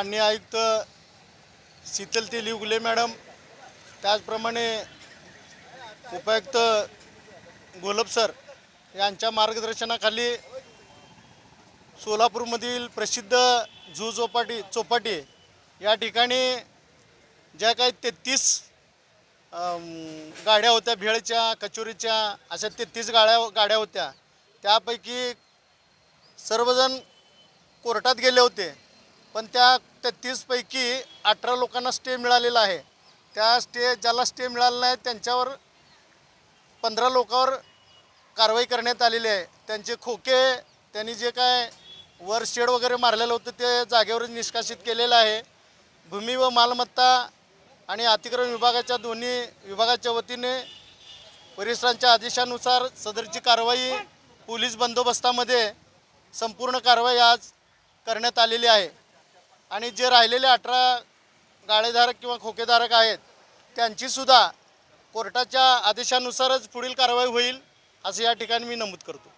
माननीय आयुक्त शीतल तेली उगले मॅडम, त्याचप्रमाणे उपायुक्त गोलब सर यांच्या मार्गदर्शनाखाली सोलापूरमधील प्रसिद्ध झू चौपाटी या ठिकाणी ज्या काही 33 गाड्या होत्या, भेळच्या कचोरीच्या, अशा 33 गाड्या होत्या। त्यापैकी सर्वजण कोर्टात गेले होते, पण त्या 33 पैकी 18 लोकांना स्टे मिळालेला आहे। त्या ज्याला स्टे मिळाला नाही त्यांच्यावर 15 लोकांवर कारवाई करण्यात आलेली आहे। त्यांचे खोके, त्यांनी जे काय वर शेड वगैरे मारलेलं होतं ते जागेवरच निष्कासित केलेलं आहे। भूमी व मालमत्ता आणि अतिक्रमण विभागाच्या दोन्ही विभागाच्या वतीने वरिष्ठांच्या आदेशानुसार सदरची कारवाई पोलीस बंदोबस्तामध्ये संपूर्ण कारवाई आज करण्यात आलेली आहे। आणि जे राहिलेले 18 गाळेधारक किंवा खोकेधारक आहेत त्यांचीसुद्धा कोर्टाच्या आदेशानुसारच पुढील कारवाई होईल असं या ठिकाणी मी नमूद करतो।